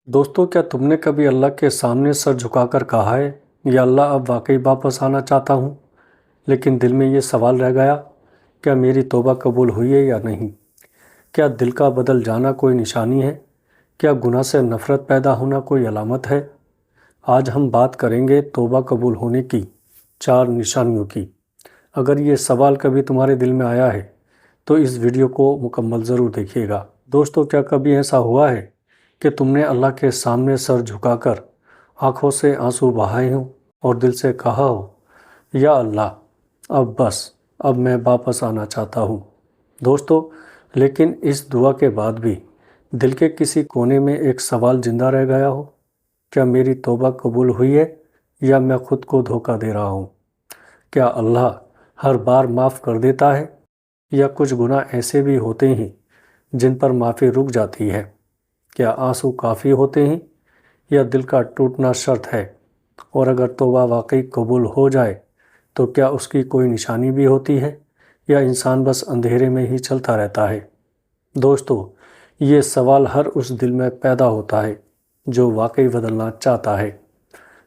दोस्तों, क्या तुमने कभी अल्लाह के सामने सर झुकाकर कहा है, या अल्लाह अब वाकई वापस आना चाहता हूँ, लेकिन दिल में ये सवाल रह गया, क्या मेरी तौबा कबूल हुई है या नहीं? क्या दिल का बदल जाना कोई निशानी है? क्या गुनाह से नफ़रत पैदा होना कोई अलामत है? आज हम बात करेंगे तौबा कबूल होने की 4 निशानियों की। अगर ये सवाल कभी तुम्हारे दिल में आया है, तो इस वीडियो को मुकम्मल ज़रूर देखिएगा। दोस्तों, क्या कभी ऐसा हुआ है कि तुमने अल्लाह के सामने सर झुकाकर आंखों से आंसू बहाए हों और दिल से कहा हो, या अल्लाह, अब बस, अब मैं वापस आना चाहता हूँ। दोस्तों, लेकिन इस दुआ के बाद भी दिल के किसी कोने में एक सवाल जिंदा रह गया हो, क्या मेरी तौबा कबूल हुई है, या मैं खुद को धोखा दे रहा हूँ? क्या अल्लाह हर बार माफ़ कर देता है, या कुछ गुनाह ऐसे भी होते हैं जिन पर माफ़ी रुक जाती है? क्या आंसू काफ़ी होते हैं, या दिल का टूटना शर्त है? और अगर तौबा वाकई कबूल हो जाए, तो क्या उसकी कोई निशानी भी होती है, या इंसान बस अंधेरे में ही चलता रहता है? दोस्तों, ये सवाल हर उस दिल में पैदा होता है जो वाकई बदलना चाहता है,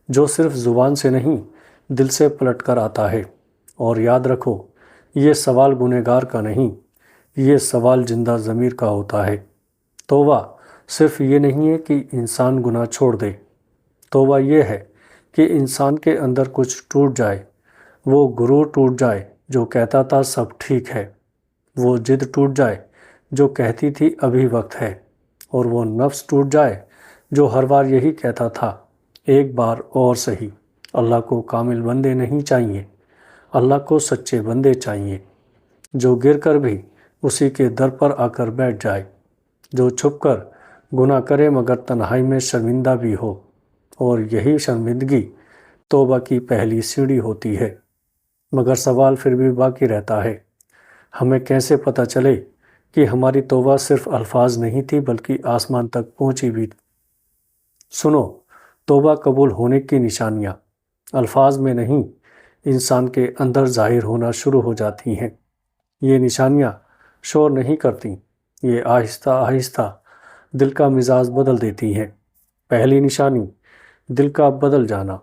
जो सिर्फ ज़ुबान से नहीं, दिल से पलट कर आता है। और याद रखो, ये सवाल गुनहगार का नहीं, ये सवाल जिंदा ज़मीर का होता है। तौबा सिर्फ ये नहीं है कि इंसान गुनाह छोड़ दे, तौबा ये है कि इंसान के अंदर कुछ टूट जाए। वो गुरूर टूट जाए जो कहता था सब ठीक है, वो जिद टूट जाए जो कहती थी अभी वक्त है, और वो नफ्स टूट जाए जो हर बार यही कहता था, एक बार और सही। अल्लाह को कामिल बंदे नहीं चाहिए, अल्लाह को सच्चे बंदे चाहिए, जो गिर कर भी उसी के दर पर आकर बैठ जाए, जो छुपकर गुनाह करे मगर तन्हाई में शर्मिंदा भी हो। और यही शर्मिंदगी तौबा की पहली सीढ़ी होती है। मगर सवाल फिर भी बाकी रहता है, हमें कैसे पता चले कि हमारी तौबा सिर्फ अल्फाज नहीं थी बल्कि आसमान तक पहुंची भी? सुनो, तौबा कबूल होने की निशानियाँ अल्फाज में नहीं, इंसान के अंदर जाहिर होना शुरू हो जाती हैं। ये निशानियाँ शोर नहीं करती, ये आहिस्ता आहिस्ता दिल का मिजाज बदल देती हैं। पहली निशानी, दिल का बदल जाना।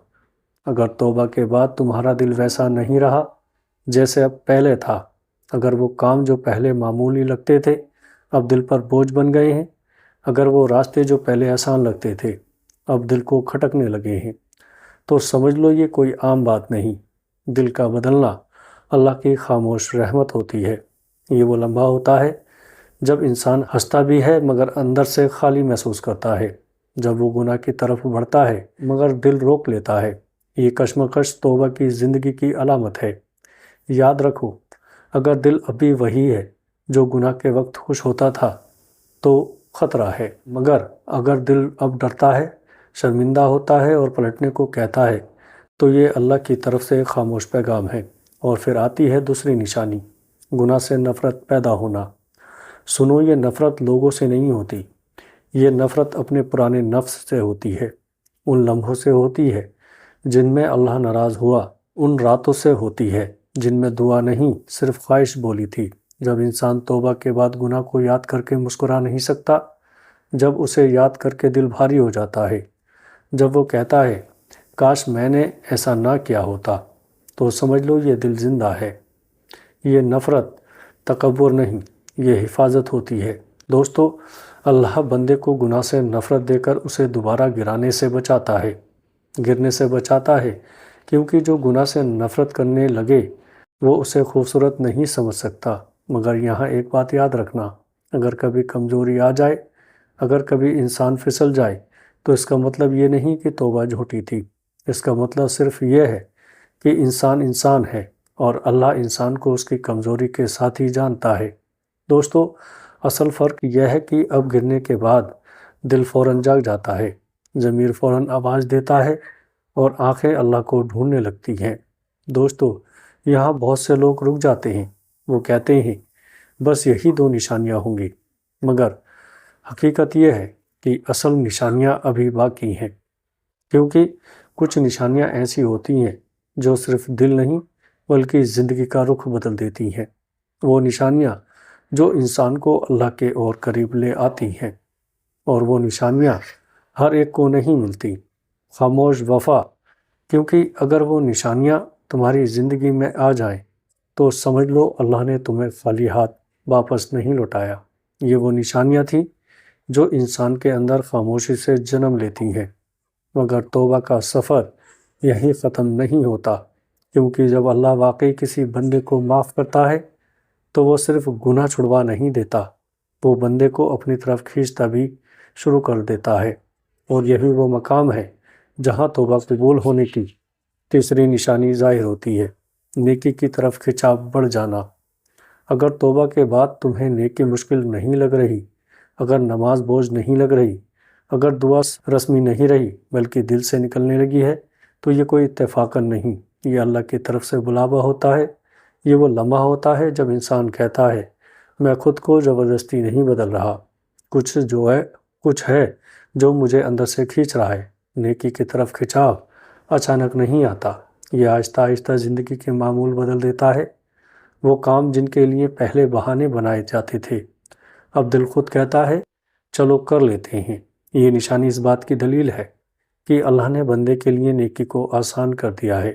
अगर तौबा के बाद तुम्हारा दिल वैसा नहीं रहा जैसे अब पहले था, अगर वो काम जो पहले मामूली लगते थे अब दिल पर बोझ बन गए हैं, अगर वो रास्ते जो पहले आसान लगते थे अब दिल को खटकने लगे हैं, तो समझ लो ये कोई आम बात नहीं। दिल का बदलना अल्लाह की खामोश रहमत होती है। ये वो लम्हा होता है जब इंसान हंसता भी है मगर अंदर से खाली महसूस करता है, जब वो गुनाह की तरफ बढ़ता है मगर दिल रोक लेता है। ये कश्मकश तौबा की ज़िंदगी की अलामत है। याद रखो, अगर दिल अभी वही है जो गुनाह के वक्त खुश होता था, तो ख़तरा है। मगर अगर दिल अब डरता है, शर्मिंदा होता है और पलटने को कहता है, तो ये अल्लाह की तरफ से खामोश पैगाम है। और फिर आती है दूसरी निशानी, गुनाह से नफ़रत पैदा होना। सुनो, ये नफ़रत लोगों से नहीं होती, ये नफ़रत अपने पुराने नफ्स से होती है, उन लम्हों से होती है जिनमें अल्लाह नाराज़ हुआ, उन रातों से होती है जिनमें दुआ नहीं सिर्फ ख्वाहिश बोली थी। जब इंसान तौबा के बाद गुनाह को याद करके मुस्कुरा नहीं सकता, जब उसे याद करके दिल भारी हो जाता है, जब वो कहता है काश मैंने ऐसा ना किया होता, तो समझ लो ये दिल जिंदा है। ये नफ़रत तकब्बुर नहीं, ये हिफाजत होती है। दोस्तों, अल्लाह बंदे को गुनाह से नफ़रत देकर उसे दोबारा गिराने से बचाता है, गिरने से बचाता है, क्योंकि जो गुनाह से नफ़रत करने लगे वो उसे खूबसूरत नहीं समझ सकता। मगर यहाँ एक बात याद रखना, अगर कभी कमज़ोरी आ जाए, अगर कभी इंसान फिसल जाए, तो इसका मतलब ये नहीं कि तौबा झूठी थी। इसका मतलब सिर्फ ये है कि इंसान इंसान है और अल्लाह इंसान को उसकी कमज़ोरी के साथ ही जानता है। दोस्तों, असल फ़र्क यह है कि अब गिरने के बाद दिल फ़ौरन जाग जाता है, ज़मीर फ़ौरन आवाज़ देता है और आंखें अल्लाह को ढूंढने लगती हैं। दोस्तों, यहाँ बहुत से लोग रुक जाते हैं, वो कहते हैं बस यही 2 निशानियाँ होंगी, मगर हकीकत यह है कि असल निशानियाँ अभी बाकी हैं, क्योंकि कुछ निशानियाँ ऐसी होती हैं जो सिर्फ दिल नहीं बल्कि ज़िंदगी का रुख बदल देती हैं। वो निशानियाँ जो इंसान को अल्लाह के और करीब ले आती हैं, और वो निशानियाँ ہر ایک کو نہیں ملتی۔ خاموش وفا، کیونکہ اگر وہ نشانیاں تمہاری زندگی میں آ جائیں تو سمجھ لو اللہ نے تمہیں خالی ہاتھ واپس نہیں لوٹایا۔ یہ وہ نشانیاں تھیں جو انسان کے اندر خاموشی سے جنم لیتی ہیں، مگر توبہ کا سفر یہی ختم نہیں ہوتا، کیونکہ جب اللہ واقعی کسی بندے کو معاف کرتا ہے تو وہ صرف گناہ چھڑوا نہیں دیتا، وہ بندے کو اپنی طرف کھینچتا بھی شروع کر دیتا ہے۔ اور یہی وہ مقام ہے جہاں توبہ قبول ہونے کی تیسری نشانی ظاہر ہوتی ہے، نیکی کی طرف کھنچاؤ بڑھ جانا۔ اگر توبہ کے بعد تمہیں نیکی مشکل نہیں لگ رہی، اگر نماز بوجھ نہیں لگ رہی، اگر دعا رسمی نہیں رہی بلکہ دل سے نکلنے لگی ہے، تو یہ کوئی اتفاقاً نہیں، یہ اللہ کی طرف سے بلاوا ہوتا ہے۔ یہ وہ لمحہ ہوتا ہے جب انسان کہتا ہے، میں خود کو زبردستی نہیں بدل رہا، کچھ ہے جو مجھے اندر سے کھینچ رہا ہے۔ نیکی کی طرف کھنچاؤ اچانک نہیں آتا، یہ آہستہ آہستہ زندگی کے معمول بدل دیتا ہے۔ وہ کام جن کے لیے پہلے بہانے بنائے جاتے تھے، اب دل خود کہتا ہے چلو کر لیتے ہیں۔ یہ نشانی اس بات کی دلیل ہے کہ اللہ نے بندے کے لیے نیکی کو آسان کر دیا ہے۔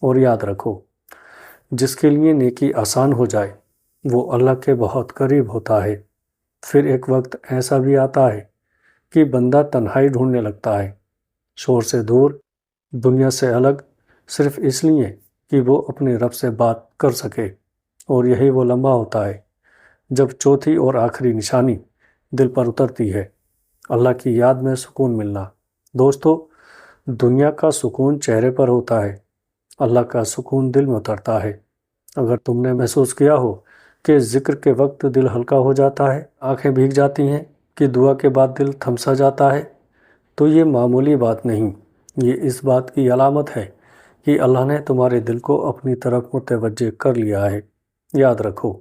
اور یاد رکھو، جس کے لیے نیکی آسان ہو جائے وہ اللہ کے بہت قریب ہوتا ہے۔ پھر ایک وقت ایسا بھی آتا ہے کہ بندہ تنہائی ڈھونڈنے لگتا ہے، شور سے دور، دنیا سے الگ، صرف اس لیے کہ وہ اپنے رب سے بات کر سکے۔ اور یہی وہ لمحہ ہوتا ہے جب چوتھی اور آخری نشانی دل پر اترتی ہے، اللہ کی یاد میں سکون ملنا۔ دوستو، دنیا کا سکون چہرے پر ہوتا ہے، اللہ کا سکون دل میں اترتا ہے۔ اگر تم نے محسوس کیا ہو کہ ذکر کے وقت دل ہلکا ہو جاتا ہے، آنکھیں بھیگ جاتی ہیں، کہ دعا کے بعد دل تھم سا جاتا ہے، تو یہ معمولی بات نہیں، یہ اس بات کی علامت ہے کہ اللہ نے تمہارے دل کو اپنی طرف متوجہ کر لیا ہے۔ یاد رکھو،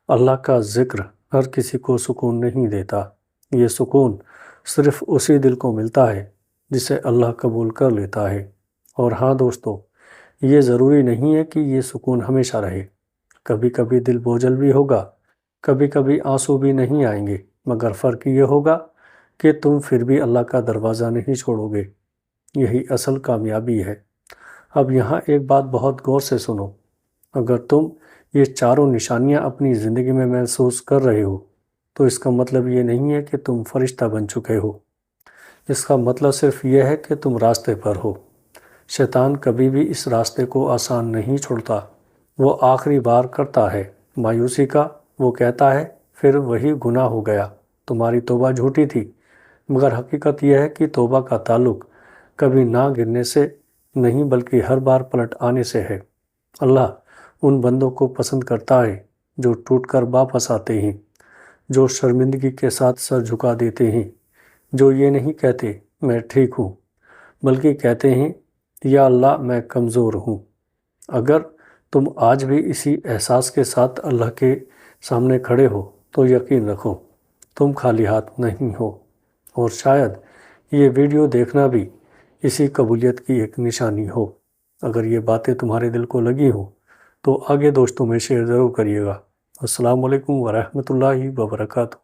اللہ کا ذکر ہر کسی کو سکون نہیں دیتا، یہ سکون صرف اسی دل کو ملتا ہے جسے اللہ قبول کر لیتا ہے۔ اور ہاں دوستو، یہ ضروری نہیں ہے کہ یہ سکون ہمیشہ رہے، کبھی کبھی دل بوجھل بھی ہوگا، کبھی کبھی آنسو بھی نہیں آئیں گے، مگر فرق یہ ہوگا کہ تم پھر بھی اللہ کا دروازہ نہیں چھوڑو گے۔ یہی اصل کامیابی ہے۔ اب یہاں ایک بات بہت غور سے سنو، اگر تم یہ چاروں نشانیاں اپنی زندگی میں محسوس کر رہے ہو تو اس کا مطلب یہ نہیں ہے کہ تم فرشتہ بن چکے ہو، اس کا مطلب صرف یہ ہے کہ تم راستے پر ہو۔ شیطان کبھی بھی اس راستے کو آسان نہیں چھوڑتا، وہ آخری بار کرتا ہے مایوسی کا، وہ کہتا ہے پھر وہی گناہ ہو گیا، تمہاری توبہ جھوٹی تھی، مگر حقیقت یہ ہے کہ توبہ کا تعلق کبھی نہ گرنے سے نہیں بلکہ ہر بار پلٹ آنے سے ہے۔ اللہ ان بندوں کو پسند کرتا ہے جو ٹوٹ کر واپس آتے ہیں، جو شرمندگی کے ساتھ سر جھکا دیتے ہیں، جو یہ نہیں کہتے میں ٹھیک ہوں، بلکہ کہتے ہیں یا اللہ میں کمزور ہوں۔ اگر تم آج بھی اسی احساس کے ساتھ اللہ کے سامنے کھڑے ہو تو یقین رکھو تم خالی ہاتھ نہیں ہو، اور شاید یہ ویڈیو دیکھنا بھی اسی قبولیت کی ایک نشانی ہو۔ اگر یہ باتیں تمہارے دل کو لگی ہوں تو آگے دوستوں میں شیئر ضرور کریے گا۔ السلام علیکم ورحمۃ اللہ وبرکاتہ۔